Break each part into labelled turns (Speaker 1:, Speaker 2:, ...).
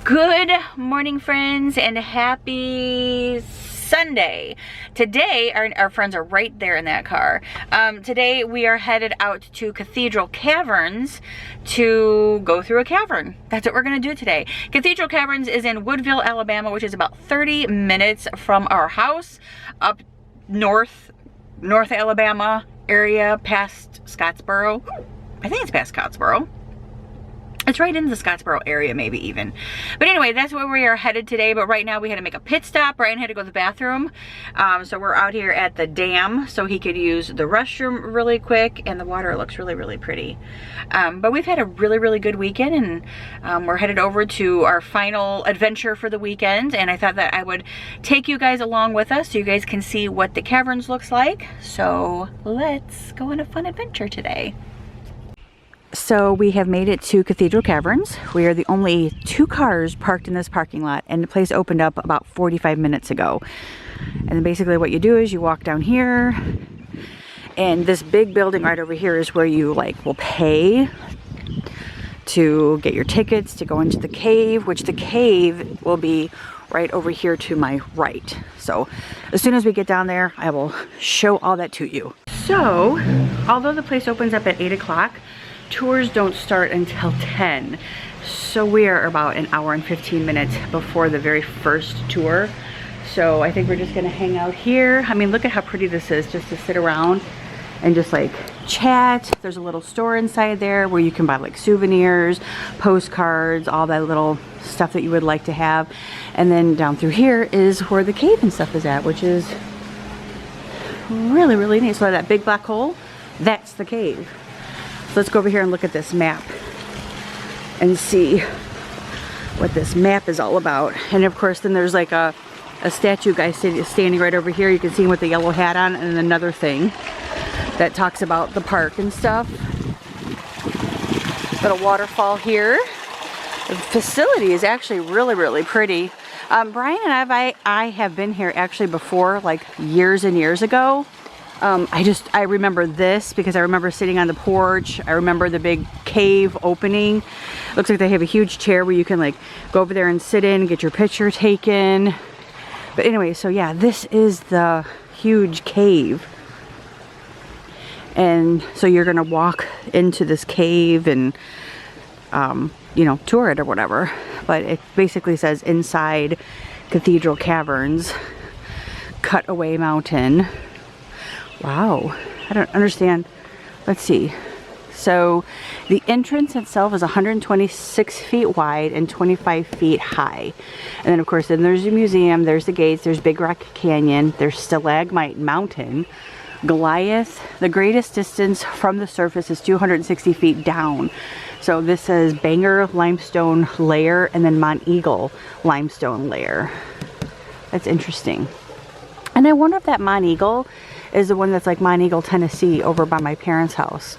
Speaker 1: Good morning, friends, and happy Sunday. Today, our friends are right there in that car. Today we are headed out to Cathedral Caverns to go through a cavern. That's what we're gonna do today. Cathedral Caverns is in Woodville, Alabama, which is about 30 minutes from our house, up north Alabama area, past Scottsboro. I think it's past Scottsboro. It's right in the Scottsboro area, maybe even. But anyway, that's where we are headed today. But right now we had to make a pit stop. Brian had to go to the bathroom. So we're out here at the dam so he could use the restroom really quick. And the water looks really, really pretty. But we've had a really, really good weekend. And we're headed over to our final adventure for the weekend. And I thought that I would take you guys along with us so you guys can see what the caverns looks like. So let's go on a fun adventure today. So we have made it to Cathedral Caverns. We are the only 2 cars parked in this parking lot, and the place opened up about 45 minutes ago. And then basically what you do is you walk down here, and this big building right over here is where you will pay to get your tickets to go into the cave, which the cave will be right over here to my right. So as soon as we get down there, I will show all that to you. So although the place opens up at 8 o'clock, tours don't start until 10. So we are about an hour and 15 minutes before the very first tour. So I think we're just gonna hang out here. I mean, look at how pretty this is, just to sit around and just chat. There's a little store inside there where you can buy souvenirs, postcards, all that little stuff that you would like to have. And then down through here is where the cave and stuff is at, which is really, really neat. So that big black hole, that's the cave. So let's go over here and look at this map and see what this map is all about. And of course, then there's a statue guy standing right over here. You can see him with the yellow hat on, and another thing that talks about the park and stuff. Little waterfall here. The facility is actually really, really pretty. Brian and I have been here actually before, years and years ago. I remember this because I remember sitting on the porch. I remember the big cave opening. Looks like they have a huge chair where you can go over there and sit in, get your picture taken. But anyway, so yeah, this is the huge cave. And so you're gonna walk into this cave and, tour it or whatever. But it basically says inside Cathedral Caverns, Cutaway Mountain. Wow, I don't understand. Let's see. So the entrance itself is 126 feet wide and 25 feet high. And then of course, then there's a museum, there's the gates, there's Big Rock Canyon, there's Stalagmite Mountain, Goliath. The greatest distance from the surface is 260 feet down. So this says Bangor Limestone Layer and then Mont Eagle Limestone Layer. That's interesting. And I wonder if that Mont Eagle is the one that's Mont Eagle, Tennessee, over by my parents' house.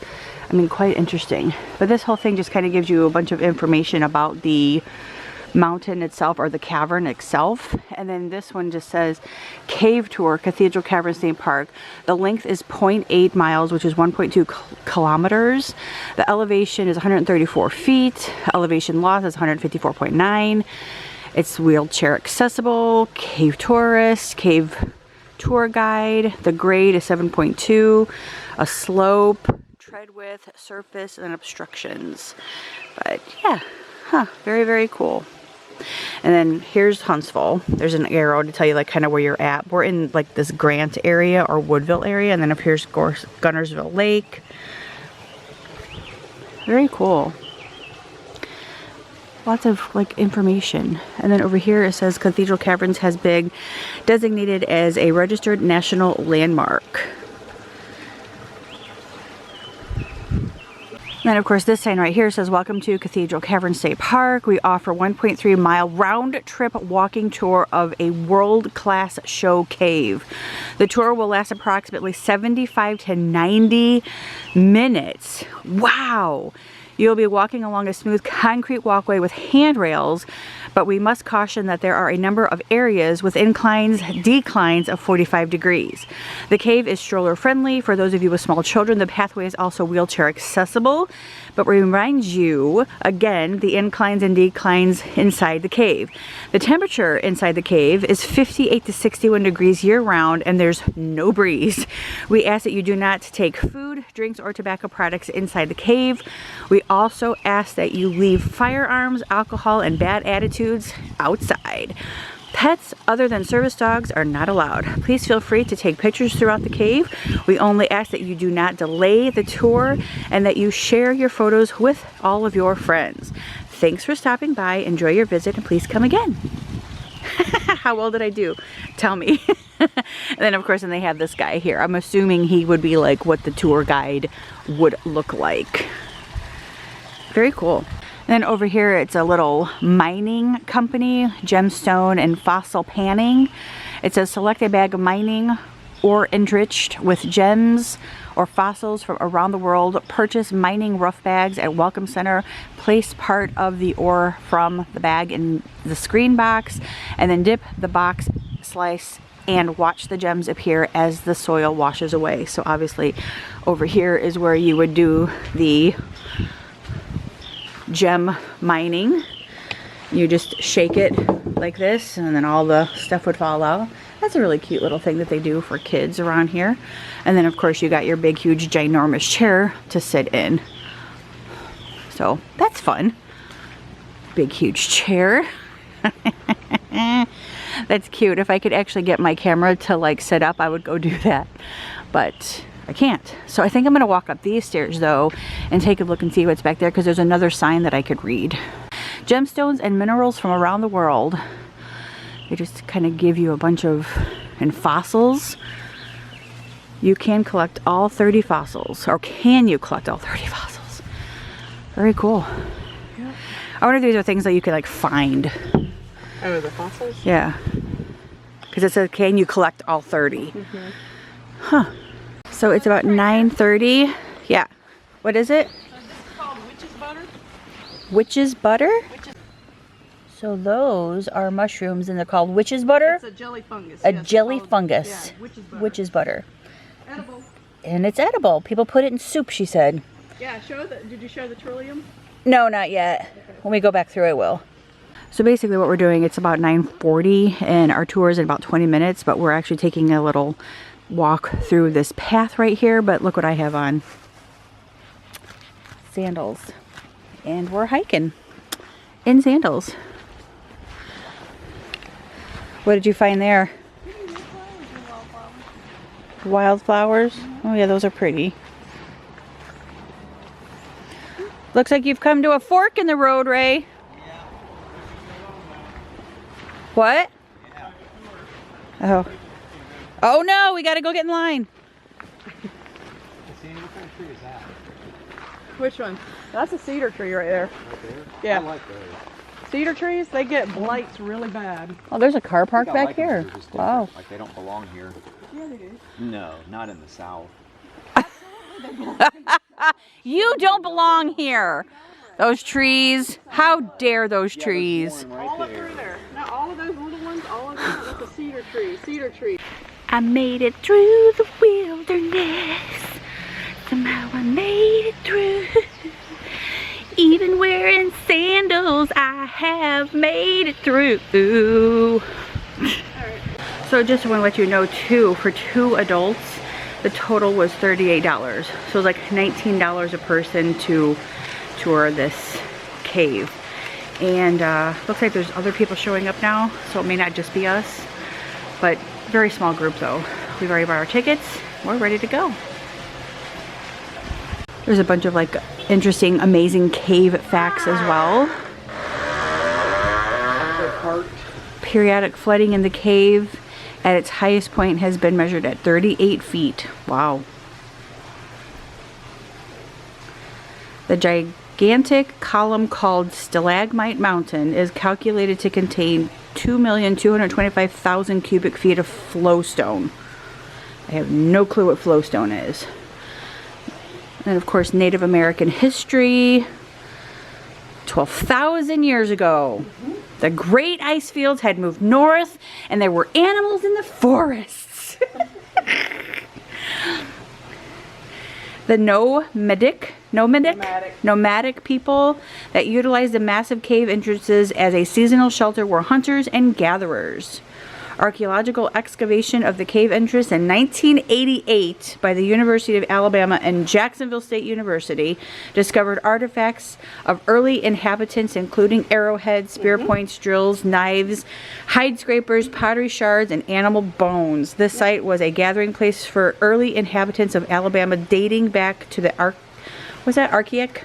Speaker 1: I mean, quite interesting. But this whole thing just kind of gives you a bunch of information about the mountain itself, or the cavern itself. And then this one just says Cave Tour, Cathedral Caverns State Park. The length is 0.8 miles, which is 1.2 kilometers. The elevation is 134 feet. Elevation loss is 154.9. It's wheelchair accessible. Cave tourist, cave tour guide. The grade is 7.2. A slope, tread width, surface, and obstructions. But yeah, very, very cool. And then here's Huntsville. There's an arrow to tell you kind of where you're at. We're in this Grant area or Woodville area, and then up here's Gunnersville Lake. Very cool. Lots of information. And then over here it says Cathedral Caverns has been designated as a registered national landmark. And then of course this sign right here says welcome to Cathedral Caverns State Park. We offer 1.3 mile round trip walking tour of a world-class show cave. The tour will last approximately 75 to 90 minutes. Wow! You'll be walking along a smooth concrete walkway with handrails but we must caution that there are a number of areas with inclines, declines of 45 degrees. The cave is stroller friendly. For those of you with small children, the pathway is also wheelchair accessible, but reminds you, again, the inclines and declines inside the cave. The temperature inside the cave is 58 to 61 degrees year-round, and there's no breeze. We ask that you do not take food, drinks, or tobacco products inside the cave. We also ask that you leave firearms, alcohol, and bad attitudes outside. Pets other than service dogs are not allowed. Please feel free to take pictures throughout the cave. We only ask that you do not delay the tour and that you share your photos with all of your friends. Thanks for stopping by. Enjoy your visit and please come again. How well did I do? Tell me. And then of course, then they have this guy here. I'm assuming he would be like what the tour guide would look like. Very cool. And then over here, it's a little mining company, gemstone and fossil panning. It says select a bag of mining ore enriched with gems or fossils from around the world. Purchase mining rough bags at Welcome Center. Place part of the ore from the bag in the screen box and then dip the box, slice, and watch the gems appear as the soil washes away. So obviously over here is where you would do the gem mining. You just shake it like this and then all the stuff would fall out. That's a really cute little thing that they do for kids around here. And then of course you got your big huge ginormous chair to sit in. So that's fun. Big huge chair. That's cute. If I could actually get my camera to like sit up, I would go do that, but I can't. So I think I'm gonna walk up these stairs though and take a look and see what's back there because there's another sign that I could read. Gemstones and minerals from around the world. They just kind of give you a bunch of, and fossils. You can collect all 30 fossils, or can you collect all 30 fossils? Very cool. Yeah. I wonder if these are things that you can like find.
Speaker 2: Oh, the fossils?
Speaker 1: Yeah. Because it says, can you collect all 30?
Speaker 2: Mm-hmm.
Speaker 1: Huh. So it's about 9:30. Yeah. What is it?
Speaker 2: So this is called witch's butter.
Speaker 1: Witch's butter?
Speaker 2: Witch's.
Speaker 1: So those are mushrooms and they're called witch's butter?
Speaker 2: It's a jelly fungus.
Speaker 1: A
Speaker 2: yes,
Speaker 1: jelly
Speaker 2: called,
Speaker 1: fungus.
Speaker 2: Yeah, witch's butter.
Speaker 1: Witch's butter.
Speaker 2: Edible.
Speaker 1: And it's edible. People put it in soup, she said.
Speaker 2: Yeah, did you show the trillium?
Speaker 1: No, not yet.
Speaker 2: Okay.
Speaker 1: When we go back through, I will. So basically what we're doing, it's about 9:40 and our tour is in about 20 minutes, but we're actually taking a little walk through this path right here. But look what I have on. Sandals. And we're hiking in sandals. What did you find there? Wildflowers? Oh yeah, those are pretty. Looks like you've come to a fork in the road, Ray. What? Oh. Oh no, we gotta go get in line.
Speaker 2: Which one? That's a cedar tree right there.
Speaker 3: Right there?
Speaker 2: Yeah.
Speaker 3: I like those.
Speaker 2: Cedar trees, they get blights really bad.
Speaker 1: Oh, there's a car parked
Speaker 3: I
Speaker 1: back
Speaker 3: like them,
Speaker 1: here.
Speaker 3: they're just
Speaker 1: Wow.
Speaker 3: different. Like they don't belong here.
Speaker 2: Yeah, they do.
Speaker 3: No, not in the South.
Speaker 1: You don't belong here. Those trees. How dare those trees?
Speaker 3: Right
Speaker 2: All up through there. Now all of those little ones, all of them, that's a cedar tree. Cedar tree.
Speaker 1: I made it through the wilderness. Somehow I made it through. Even wearing sandals, I have made it through. So just want to let you know too, for 2 adults, the total was $38. So it was like $19 a person to tour this cave. And looks like there's other people showing up now, so it may not just be us. But very small group though. We've already bought our tickets. We're ready to go. There's a bunch of like interesting, amazing cave facts as well. Periodic flooding in the cave at its highest point has been measured at 38 feet. Wow. The gigantic column called Stalagmite Mountain is calculated to contain 2,225,000 cubic feet of flowstone. I have no clue what flowstone is. And of course, Native American history. 12,000 years ago. The great ice fields had moved north and there were animals in the forests. The nomadic people that utilized the massive cave entrances as a seasonal shelter were hunters and gatherers. Archaeological excavation of the cave entrance in 1988 by the University of Alabama and Jacksonville State University discovered artifacts of early inhabitants, including arrowheads, spear points, drills, knives, hide scrapers, pottery shards, and animal bones. This site was a gathering place for early inhabitants of Alabama dating back to the Archaic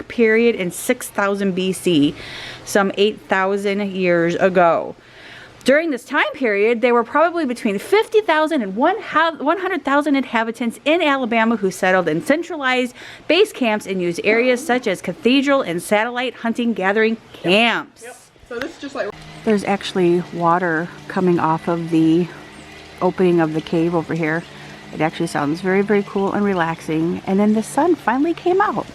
Speaker 1: period in 6000 BC, some 8,000 years ago. During this time period, there were probably between 50,000 and 100,000 inhabitants in Alabama who settled in centralized base camps and used areas such as cathedral and satellite hunting gathering camps.
Speaker 2: Yep. So this is just like...
Speaker 1: There's actually water coming off of the opening of the cave over here. It actually sounds very, very cool and relaxing. And then the sun finally came out.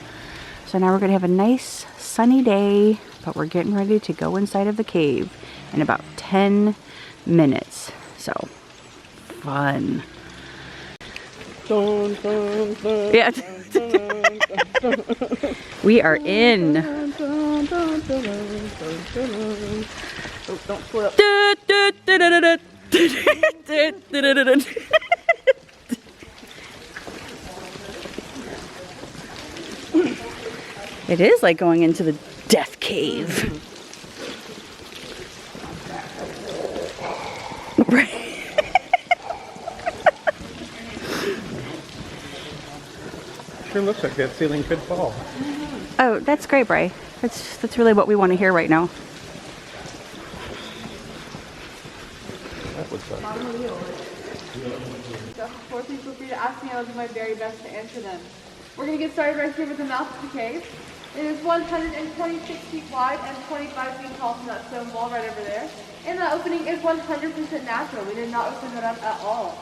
Speaker 1: So now we're going to have a nice sunny day, but we're getting ready to go inside of the cave in about 10 minutes. So, fun. Yeah. We are in.
Speaker 2: Oh, don't split up.
Speaker 1: It is like going into the death cave. Right.
Speaker 4: Sure looks like that ceiling could fall.
Speaker 1: Oh, that's great, Bray. That's really what we want to hear right now.
Speaker 4: That would suck.
Speaker 2: So, please feel free to ask me. I'll do my very best to answer them. We're going to get started right here with the mouth of the cave. It is 126 feet wide and 25 feet tall from that stone wall right over there. And that opening is 100% natural. We did not open that up at all.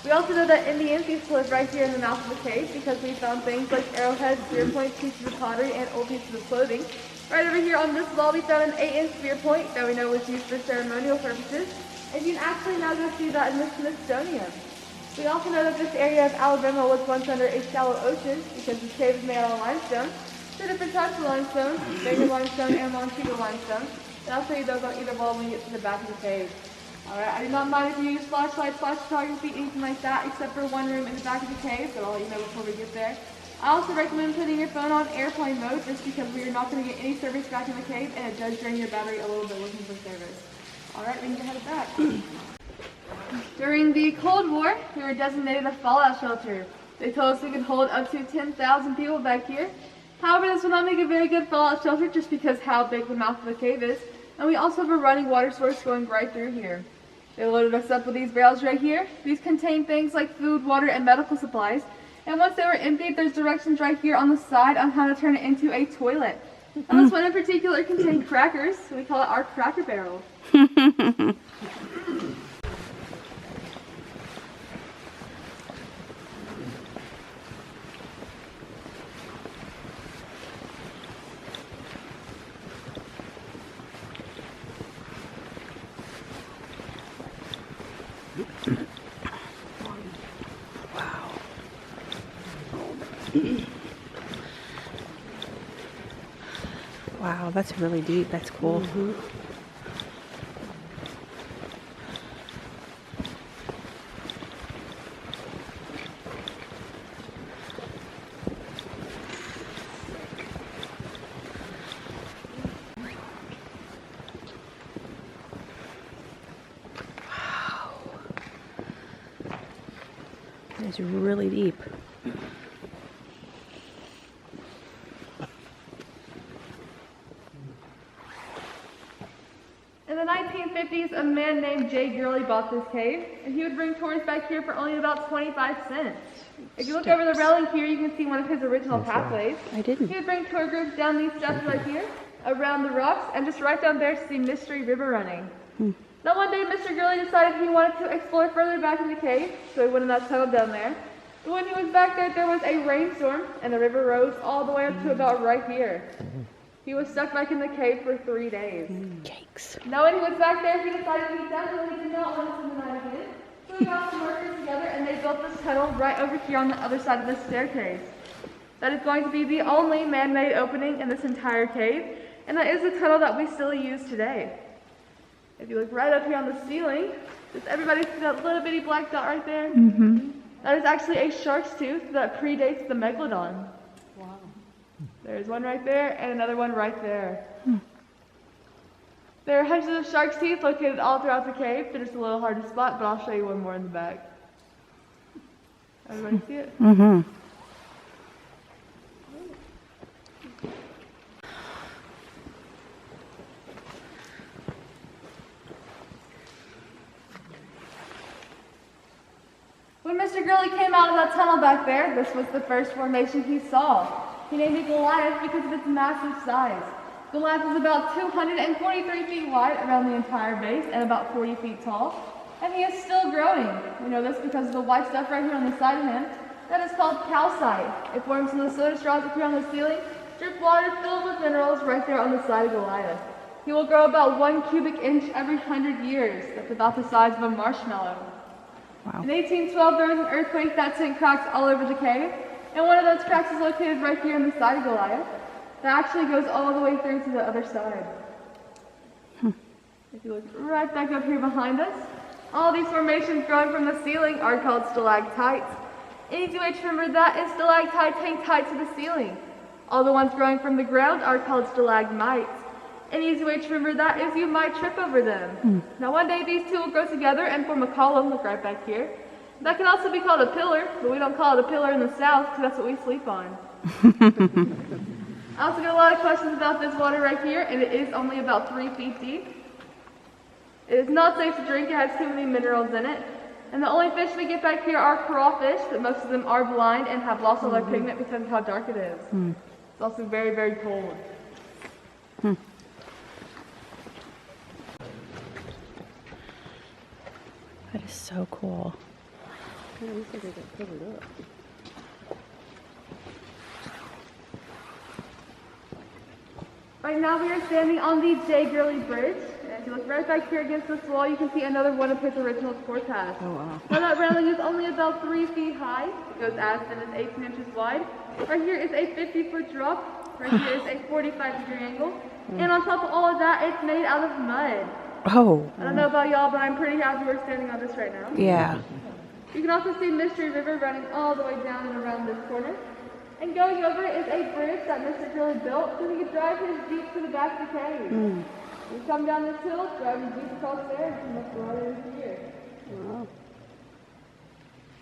Speaker 2: We also know that Indians used to live right here in the mouth of the cave because we found things like arrowheads, spear points, pieces of pottery, and old pieces of clothing. Right over here on this wall, we found an 8-inch spear point that we know was used for ceremonial purposes. And you can actually now go see that in the Smithsonian. We also know that this area of Alabama was once under a shallow ocean because this cave is made out of limestone. Two different types of limestone, Baker limestone and Montego limestone. And I'll show you those on either wall when we get to the back of the cave. Alright, I do not mind if you use flashlights, flash photography, anything like that, except for one room in the back of the cave, so I'll let you know before we get there. I also recommend putting your phone on airplane mode just because we are not going to get any service back in the cave and it does drain your battery a little bit looking for service. Alright, we can go headed back. During the Cold War, we were designated a fallout shelter. They told us we could hold up to 10,000 people back here. However, this will not make a very good fallout shelter just because how big the mouth of the cave is. And we also have a running water source going right through here. They loaded us up with these barrels right here. These contain things like food, water, and medical supplies. And once they were emptied, there's directions right here on the side on how to turn it into a toilet. And this one in particular contained crackers, so we call it our cracker barrel.
Speaker 1: Wow, that's really deep. That's cool. Wow. It's really deep.
Speaker 2: In the 1950s, a man named Jay Gurley bought this cave, and he would bring tourists back here for only about 25 cents. If you look over the railing here, you can see one of his original pathways.
Speaker 1: I didn't.
Speaker 2: He would bring tour groups down these steps right here, around the rocks, and just right down there to see Mystery River running. Now one day, Mr. Gurley decided he wanted to explore further back in the cave, so he went in that tunnel down there. But when he was back there, there was a rainstorm, and the river rose all the way up to about right here. He was stuck back in the cave for 3 days.
Speaker 1: Yikes.
Speaker 2: Knowing he was back there, he decided he definitely did not want to spend the night again. So we got some workers together and they built this tunnel right over here on the other side of this staircase. That is going to be the only man-made opening in this entire cave, and that is the tunnel that we still use today. If you look right up here on the ceiling, does everybody see that little bitty black dot right there?
Speaker 1: Mm-hmm.
Speaker 2: That is actually a shark's tooth that predates the megalodon. Wow. There's one right there and another one right there. There are hundreds of shark's teeth located all throughout the cave. They're just a little hard to spot, but I'll show you one more in the back. Everybody see it?
Speaker 1: Mm-hmm.
Speaker 2: When Mr. Gurley came out of that tunnel back there, this was the first formation he saw. He named it Goliath because of its massive size. Goliath is about 223 feet wide around the entire base and about 40 feet tall. And he is still growing. We know this because of the white stuff right here on the side of him. That is called calcite. It forms from the soda straws up here on the ceiling, drip water filled with minerals right there on the side of Goliath. He will grow about 1 cubic inch every 100 years. That's about the size of a marshmallow.
Speaker 1: Wow.
Speaker 2: In 1812, there was an earthquake that sent cracks all over the cave, and one of those cracks is located right here on the side of Goliath. That actually goes all the way through to the other side. If you look right back up here behind us, all these formations growing from the ceiling are called stalactites. An easy way to remember that is stalactites hang tight to the ceiling. All the ones growing from the ground are called stalagmites. An easy way to remember that is you might trip over them. Now one day these two will grow together and form a column, look right back here. That can also be called a pillar, but we don't call it a pillar in the south because that's what we sleep on. I also get a lot of questions about this water right here, and it is only about 3 feet deep. It is not safe to drink, it has too many minerals in it. And the only fish we get back here are crawfish, but most of them are blind and have lost all their pigment because of how dark it is. It's also very, very cold.
Speaker 1: That is so cool.
Speaker 2: Right now we are standing on the J. Gurley Bridge, and if you look right back here against this wall, you can see another one of his original forecasts. Oh wow. Now that railing is only about 3 feet high. It goes as thin as 18 inches wide. Right here is a 50-foot drop. Right here is a 45-degree angle. And on top of all of that, it's made out of mud.
Speaker 1: Oh.
Speaker 2: I don't know about y'all, but I'm pretty happy we're standing on this right now.
Speaker 1: Yeah.
Speaker 2: You can also see Mystery River running all the way down and around this corner. And going over it is a bridge that Mr. Gurley built so he could drive his Jeep to the back of the cave. You come down this hill, drive your Jeep across there, and come up the water over here. Wow.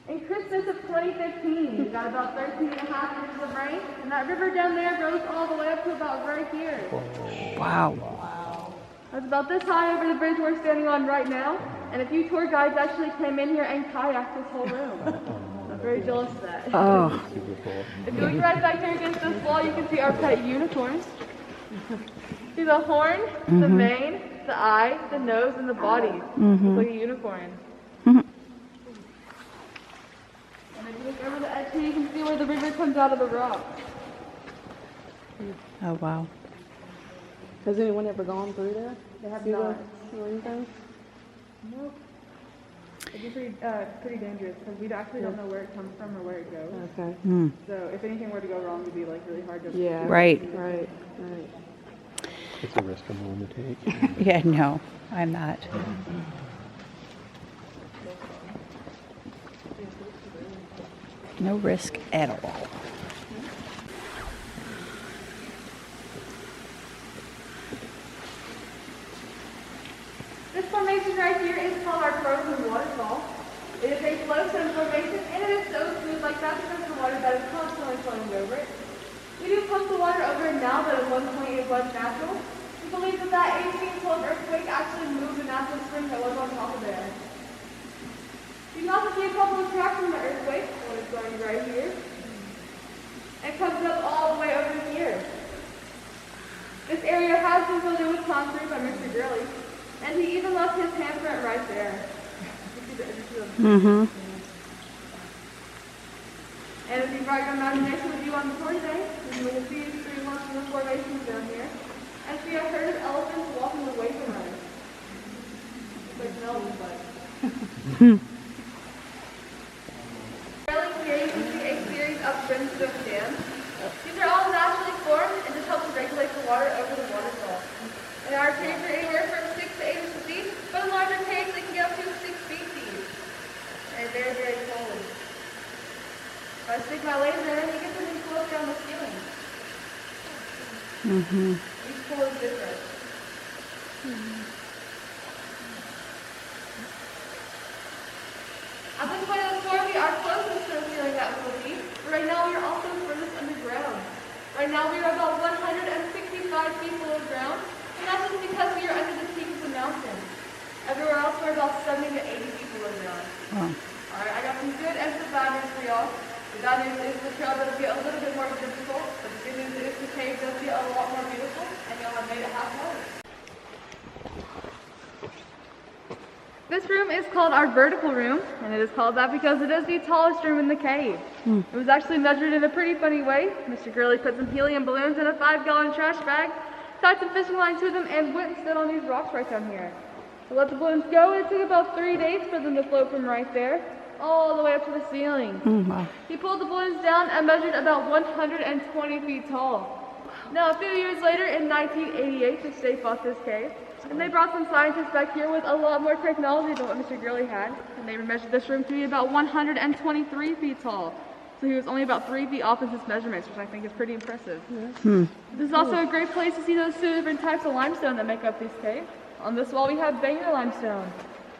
Speaker 2: In Christmas of 2015, we got about 13.5 inches of rain, and that river down there goes all the way up to about right here.
Speaker 1: Wow.
Speaker 2: That's about this high over the bridge we're standing on right now, and a few tour guides actually came in here and kayaked this whole room. I'm very jealous of that.
Speaker 1: Oh.
Speaker 2: If you look right back here against this wall, you can see our pet unicorns. See the horn, the mane, the eye, the nose, and the body. It's like a unicorn. And if you look over the edge here, you can see where the river comes out of the rock.
Speaker 1: Oh, wow.
Speaker 5: Has anyone ever gone through there?
Speaker 2: They have not.
Speaker 5: Or anything?
Speaker 2: Nope. It'd be pretty dangerous because we actually don't know where it comes from or where it goes.
Speaker 5: Okay.
Speaker 2: So if anything were to go wrong, it'd be like really hard to.
Speaker 5: Yeah.
Speaker 1: Right.
Speaker 5: Right.
Speaker 4: It's a risk I'm willing to take.
Speaker 1: Yeah, no, I'm not. No risk at all.
Speaker 2: This formation right here is called our frozen waterfall. It is a flowstone formation, and it is so smooth like that because the water that is constantly flowing over it. We do pump the water over it now, but at one point it was natural. We believe that that 1812 earthquake actually moved the natural spring that was on top of there. You can also see a couple of tracks from the earthquake. One is going right here. It comes up all the way over here. This area has been filled in with concrete by Mr. Gurley, and he even left his handprint right there.
Speaker 1: Mm-hmm.
Speaker 2: And if you brought your imagination with you on the tour today, then you will see through some of the formations down here. And see a herd of elephants walking away from us. It's like an elephant bike. Trailing here, you can see a series of brimstone dams. These are all naturally formed and just help to regulate the water over the waterfall. And our caves are anywhere from 6 to 8 inches deep, but in larger caves they can get up to 6 feet deep. And they're very cold. If I stick my laser in, you get something close down the ceiling. Each pool is different. At this point of the tour, we are closest to the ceiling that we will be. But right now we are also furthest underground. Right now we are about 165 feet below ground, and that's just because we are under the peak of the mountain. Everywhere else we're about 70 to 80 feet below ground.
Speaker 5: Wow.
Speaker 2: Alright, I got some good and some bad news for y'all. The bad news is the trail does get a little bit more difficult, but the good news is the cave does get a lot more beautiful, and y'all have made it halfway. This room is called our vertical room, and it is called that because it is the tallest room in the cave. It was actually measured in a pretty funny way. Mr. Gurley put some helium balloons in a 5-gallon trash bag, tied some fishing line to them, and went and stood on these rocks right down here. We let the balloons go, and it took about 3 days for them to float from right there all the way up to the ceiling.
Speaker 5: Wow.
Speaker 2: He pulled the balloons down and measured about 120 feet tall. Now, a few years later, in 1988, the state bought this cave, and they brought some scientists back here with a lot more technology than what Mr. Gurley had, and they measured this room to be about 123 feet tall. So he was only about 3 feet off of his measurements, which I think is pretty impressive. This is also a great place to see those 2 different types of limestone that make up these caves. On this wall we have Bangor limestone.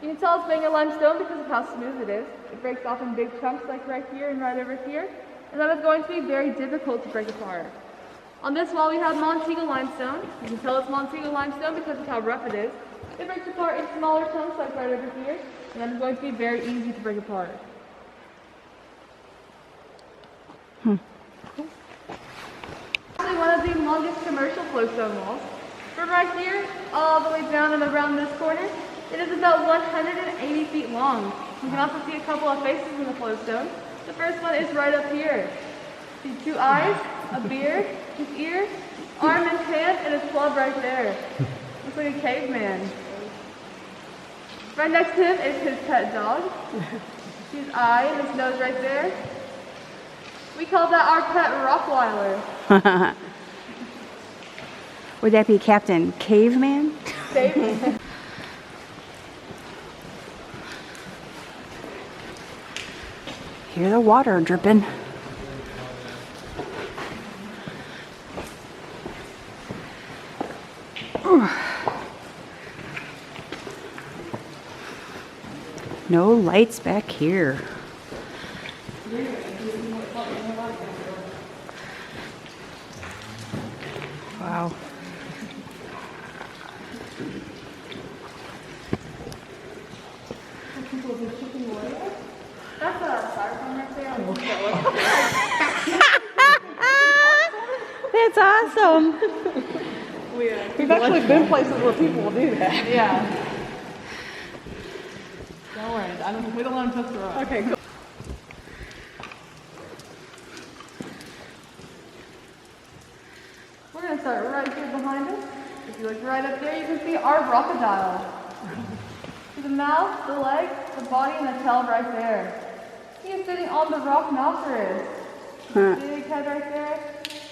Speaker 2: You can tell it's Bangor limestone because of how smooth it is. It breaks off in big chunks like right here and right over here, and that is going to be very difficult to break apart. On this wall we have Montego limestone. You can tell it's Montego limestone because of how rough it is. It breaks apart in smaller chunks like right over here, and that is going to be very easy to break apart. Actually one of the longest commercial flowstone walls. From right here, all the way down and around this corner, it is about 180 feet long. You can also see a couple of faces in the flowstone. The first one is right up here. See 2 eyes, a beard, his ear, arm and hand, and his club right there. Looks like a caveman. Right next to him is his pet dog. His eye and his nose right there. We call that our pet Rottweiler.
Speaker 5: Would that be Captain Caveman?
Speaker 2: Caveman.
Speaker 5: Hear the water dripping. No lights back here. Wow.
Speaker 2: That's a styrofoam right there.
Speaker 5: That's awesome.
Speaker 6: We've actually been places where people will do that.
Speaker 2: Yeah. Don't worry, we don't let them touch the rock.
Speaker 6: Okay, cool.
Speaker 2: We're going to start right here behind us. If you look right up there, you can see our crocodile. See the mouth, the legs, the body, and the tail right there. He is sitting on the rock rhinoceros. See the big head right there?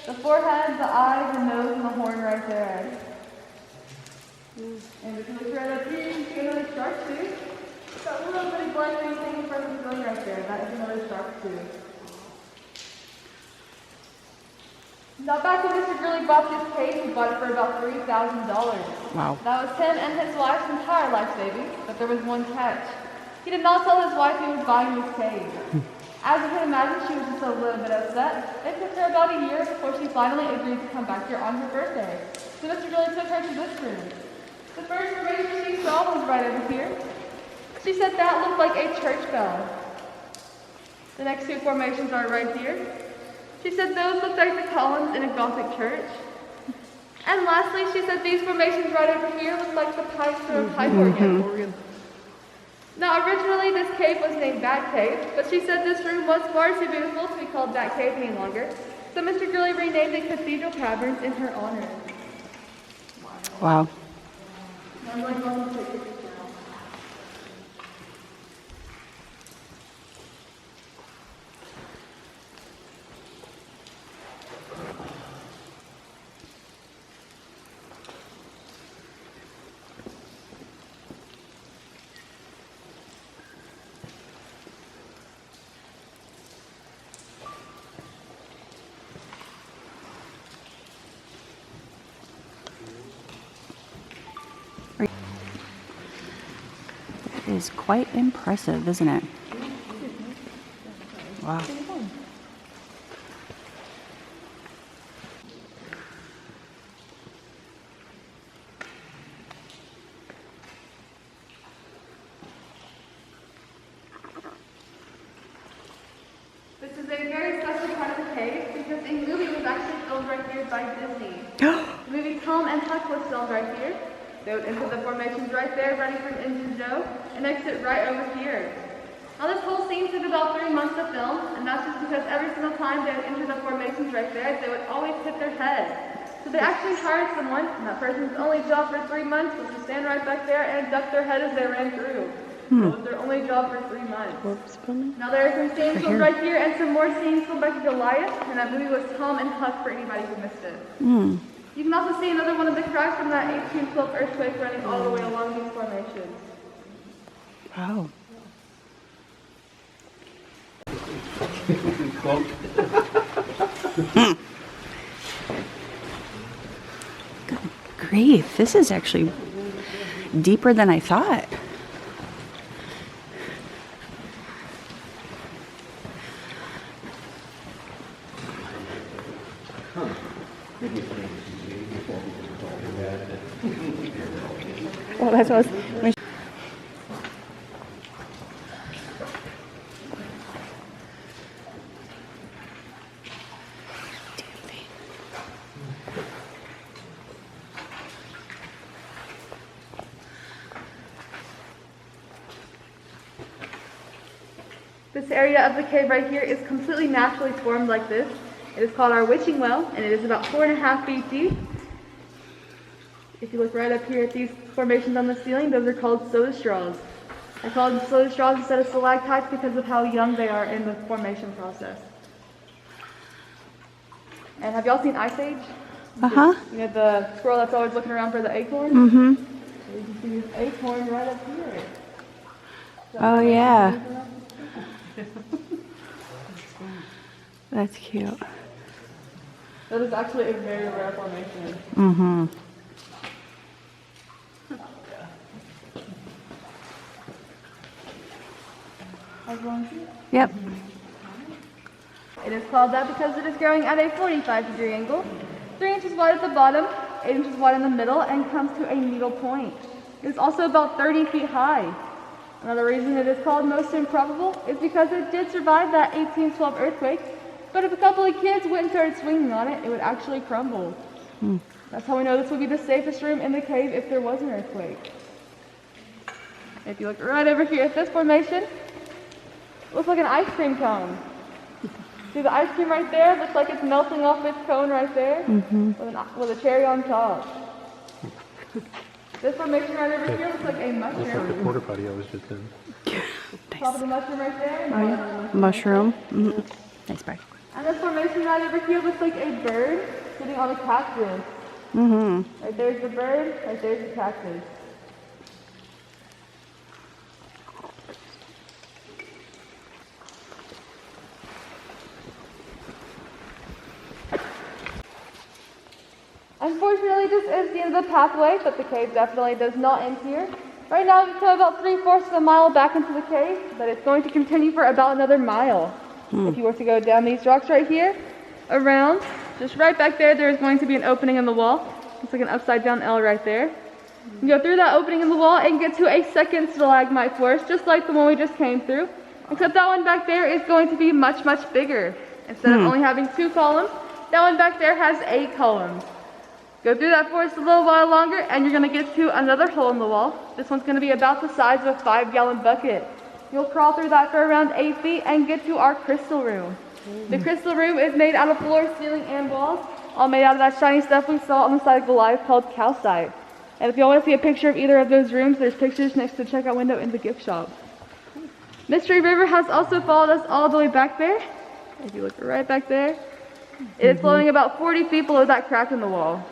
Speaker 2: The forehead, the eye, the nose, and the horn right there. And if you look right up here, you can see another shark tooth. That little bitty black thing hanging from his belly right there. That is another shark tooth. Now back when Mr. Gurley bought this cave, he bought it for about $3,000.
Speaker 5: Wow.
Speaker 2: That was him and his wife's entire life savings, but there was one catch. He did not tell his wife he was buying this cave. As you can imagine, she was just a little bit upset. It took her about a year before she finally agreed to come back here on her birthday. So Mr. Gurley took her to this room. The first formation she saw was right over here. She said that looked like a church bell. The next 2 formations are right here. She said those looked like the columns in a Gothic church. And lastly, she said these formations right over here looked like the pipes from a pipe organ. Now, originally this cave was named Bat Cave, but she said this room was far too beautiful to be called Bat Cave any longer. So Mr. Gurley renamed the Cathedral Caverns in her honor.
Speaker 5: Wow.
Speaker 2: I'm going to go and take pictures now.
Speaker 5: It is quite impressive, isn't it? Wow.
Speaker 2: This is a very special part of the cave because a movie was actually filmed right here by Disney. The movie Tom and Huck was filmed right here. Go into the formations right there, running from Engine Joe, and exit right over here. Now this whole scene took about 3 months to film, and that's just because every single time they would enter the formations right there, they would always hit their head. So they actually hired someone, and that person's only job for 3 months was to stand right back there and duck their head as they ran through. That was their only job for 3 months. Now there are some scenes filmed right here and some more scenes filmed back at Goliath, and that movie was Tom and Huck for anybody who missed it. You can also see another one of the cracks from that 1812 earthquake running all the way along these formations.
Speaker 5: Wow. Good grief, this is actually deeper than I thought. Well, that's what I was.
Speaker 2: This area of the cave right here is completely naturally formed like this. It is called our witching well, and it is about 4.5 feet deep. If you look right up here at these formations on the ceiling, those are called soda straws. I call them soda straws instead of stalactites because of how young they are in the formation process. And have y'all seen Ice Age?
Speaker 5: Uh-huh.
Speaker 2: You know the squirrel that's always looking around for the acorn?
Speaker 5: Mm-hmm.
Speaker 2: So you can see this acorn right up here.
Speaker 5: Oh, yeah. That's cute.
Speaker 2: That is actually a very rare formation.
Speaker 5: Mm-hmm. Yep.
Speaker 2: It is called that because it is growing at a 45-degree angle, 3 inches wide at the bottom, 8 inches wide in the middle, and comes to a needle point. It is also about 30 feet high. Another reason it is called most improbable is because it did survive that 1812 earthquake, but if a couple of kids went and started swinging on it, it would actually crumble. That's how we know this would be the safest room in the cave if there was an earthquake. If you look right over here at this formation, it looks like an ice cream cone. See the ice cream right there? Looks like it's melting off its cone right there with a cherry on top. This formation right over here looks like a mushroom.
Speaker 4: Looks like the porta potty I was just in.
Speaker 2: Top of the mushroom right there.
Speaker 5: Oh, yeah. Mushroom. Mm-hmm. Nice bag.
Speaker 2: And this formation right over here looks like a bird sitting on a cactus.
Speaker 5: Mm-hmm.
Speaker 2: Right there's the bird, right there's the cactus. Unfortunately, this is the end of the pathway, but the cave definitely does not end here. Right now, we've come about 3/4 of a mile back into the cave, but it's going to continue for about another mile. If you were to go down these rocks right here, around, just right back there, there is going to be an opening in the wall. It's like an upside down L right there. You go through that opening in the wall and get to a second stalagmite forest, just like the one we just came through, except that one back there is going to be much, much bigger. Instead of only having 2 columns, that one back there has 8 columns. Go through that forest a little while longer and you're going to get to another hole in the wall. This one's going to be about the size of a 5-gallon bucket. You'll crawl through that for around 8 feet and get to our crystal room. The crystal room is made out of floor, ceiling, and walls, all made out of that shiny stuff we saw on the side of Goliath called calcite. And if you want to see a picture of either of those rooms, there's pictures next to the checkout window in the gift shop. Mystery River has also followed us all the way back there. If you look right back there, it is flowing about 40 feet below that crack in the wall.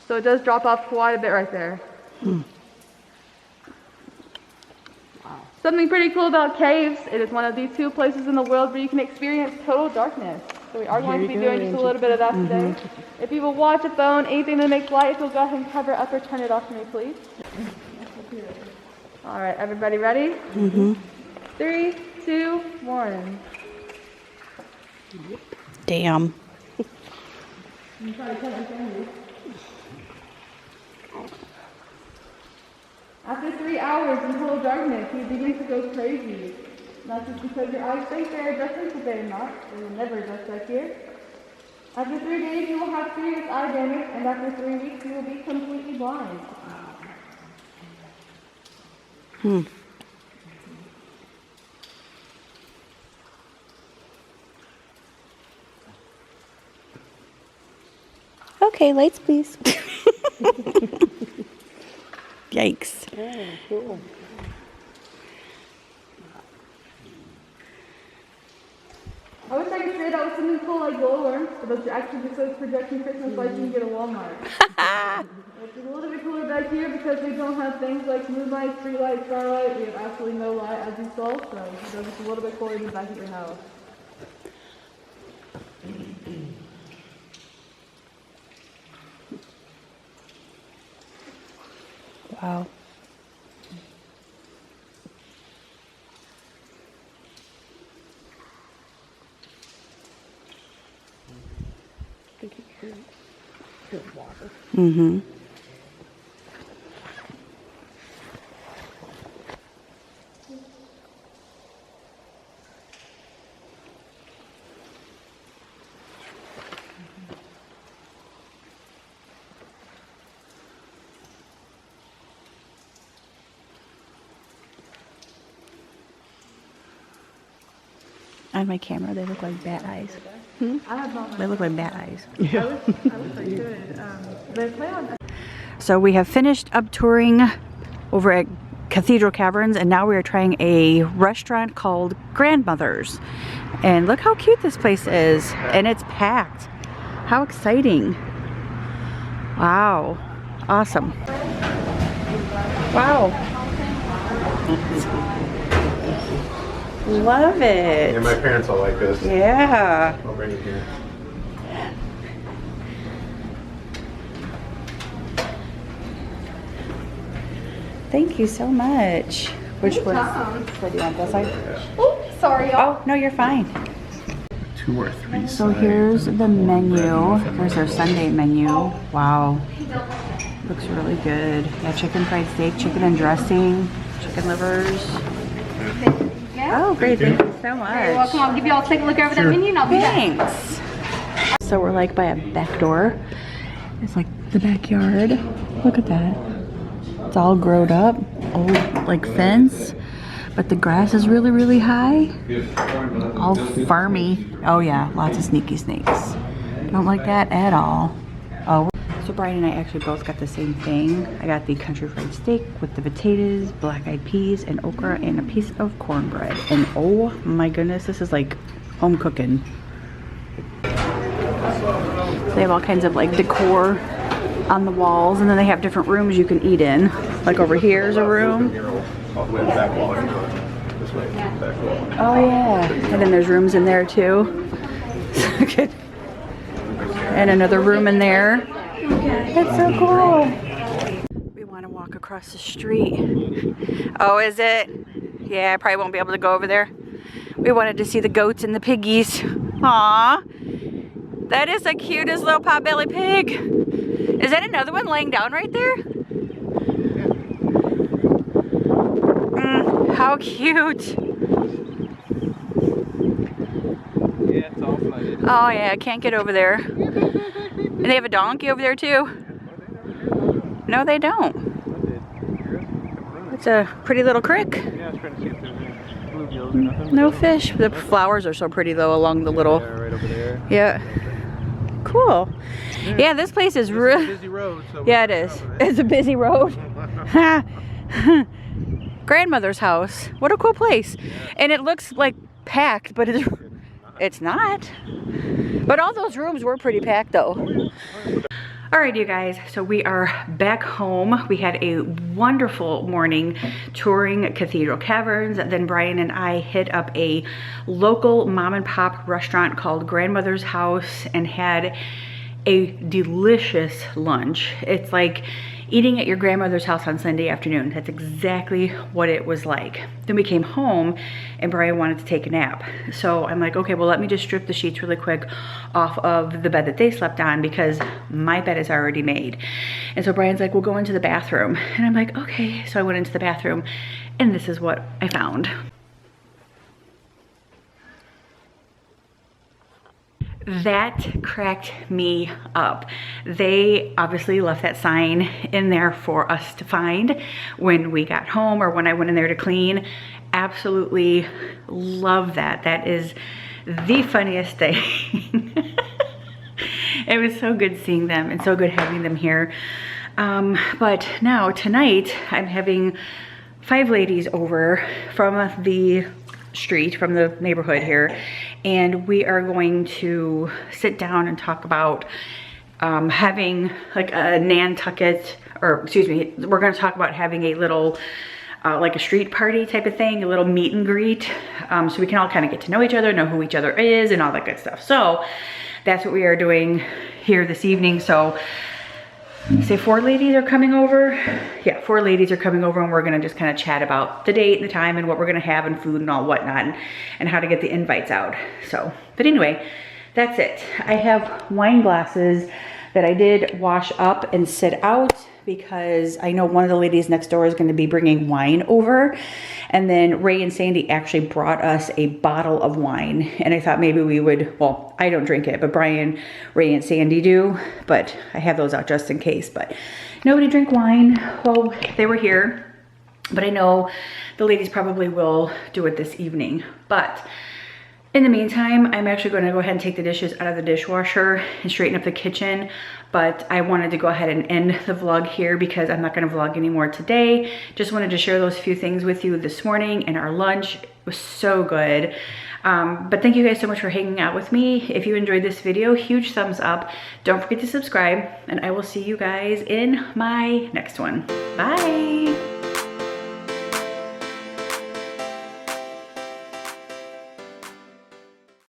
Speaker 2: So it does drop off quite a bit right there. Something pretty cool about caves, it is one of the 2 places in the world where you can experience total darkness. So we are going to be doing just a little bit of that today. If you will watch a phone, anything that makes light, if you'll go ahead and cover up or turn it off for me, please. All right, everybody ready? 3, 2, 1.
Speaker 5: Damn.
Speaker 2: After 3 hours in total darkness, you begin to go crazy. Not just because your eyes think they're adjusting, but they're not. They will never adjust back here. After 3 days, you will have serious eye damage, and after 3 weeks, you will be completely blind.
Speaker 5: Okay, lights please. Yikes.
Speaker 6: Oh, cool.
Speaker 2: I wish I could say that was something cool like glowworms, but those are actually just those projecting Christmas lights you can get at Walmart. It's a little bit cooler back here because we don't have things like moonlight, streetlight, starlight. We have absolutely no light, as you saw, so it's just a little bit cooler than back at your house.
Speaker 5: Wow.
Speaker 6: I think you hear water.
Speaker 5: Mm-hmm. On my camera, they look like bat eyes. They look like bat eyes.
Speaker 2: I wish I could. They play on.
Speaker 5: So we have finished up touring over at Cathedral Caverns, and now we are trying a restaurant called Grandmother's. And look how cute this place is, and it's packed. How exciting. Wow. Awesome. Wow. Love it.
Speaker 4: Yeah, my parents all like this.
Speaker 5: Yeah.
Speaker 4: I'll bring it here.
Speaker 5: Thank you so much. Which one? So do you want this side?
Speaker 2: Oh, sorry, y'all.
Speaker 5: Oh, no, you're fine.
Speaker 4: 2 or 3
Speaker 5: So here's the menu. Here's our Sunday menu. Wow. Looks really good. Yeah, chicken fried steak, chicken and dressing, chicken livers. Oh, great. Thank you so much.
Speaker 2: You're welcome. I'll give you all take a look over that menu and I'll be back.
Speaker 5: Thanks. So we're like by a back door. It's like the backyard. Look at that. It's all grown up, old like fence, but the grass is really, really high. All farmy. Oh yeah, lots of sneaky snakes. Don't like that at all. Oh. So Brian and I actually both got the same thing. I got the country fried steak with the potatoes, black-eyed peas, and okra, and a piece of cornbread. And oh my goodness, this is like home cooking. So they have all kinds of like decor on the walls, and then they have different rooms you can eat in. Like over here's a room. Oh yeah, and then there's rooms in there too. And another room in there. That's so cool. We want to walk across the street. Oh, is it? Yeah, I probably won't be able to go over there. We wanted to see the goats and the piggies. Aw, that is the cutest little potbelly pig. Is that another one laying down right there? How cute.
Speaker 3: Yeah, it's all flooded.
Speaker 5: Oh yeah, I can't get over there. And they have a donkey over there too. No, they don't. It's a pretty little creek.
Speaker 4: Yeah, I was trying to see if there's any.
Speaker 3: bluegills or nothing.
Speaker 5: No fish. The flowers are so pretty though along the little.
Speaker 3: Yeah, right over there.
Speaker 5: Yeah. Cool. Yeah, this place is
Speaker 3: It's a
Speaker 5: real.
Speaker 3: busy road. So
Speaker 5: Yeah, it is. It's a busy road. Grandmother's house. What a cool place. And it looks like packed, but it's not. But all those rooms were pretty packed though. All right, you guys, so we are back home. We had a wonderful morning touring Cathedral Caverns. Then Brian and I hit up a local mom and pop restaurant called Grandmother's House and had a delicious lunch. It's like eating at your grandmother's house on Sunday afternoon. That's exactly what it was like. Then we came home and Brian wanted to take a nap. So I'm like, okay, well, let me just strip the sheets really quick off of the bed that they slept on because my bed is already made. And so Brian's like, we'll go into the bathroom. And I'm like, okay. So I went into the bathroom and this is what I found. That cracked me up. They obviously left that sign in there for us to find when we got home or when I went in there to clean. Absolutely love that. That is the funniest thing. It was so good seeing them and so good having them here. But now tonight I'm having 5 ladies over from the street, from the neighborhood here, and we are going to sit down and talk about having like a Nantucket, or excuse me, we're going to talk about having a little like a street party type of thing, a little meet and greet, so we can all kind of get to know each other, know who each other is and all that good stuff. So that's what we are doing here this evening. So say 4 ladies are coming over. Yeah, 4 ladies are coming over and we're gonna just kind of chat about the date and the time and what we're gonna have and food and all whatnot and how to get the invites out. So, but anyway, that's it. I have wine glasses that I did wash up and sit out because I know one of the ladies next door is gonna be bringing wine over. And then Ray and Sandy actually brought us a bottle of wine. And I thought maybe we would, well, I don't drink it, but Brian, Ray, and Sandy do. But I have those out just in case. But nobody drank wine. Well, they were here. But I know the ladies probably will do it this evening. But in the meantime, I'm actually going to go ahead and take the dishes out of the dishwasher and straighten up the kitchen. But I wanted to go ahead and end the vlog here because I'm not going to vlog anymore today. Just wanted to share those few things with you this morning, and our lunch was so good. But thank you guys so much for hanging out with me. If you enjoyed this video, huge thumbs up. Don't forget to subscribe, and I will see you guys in my next one. Bye.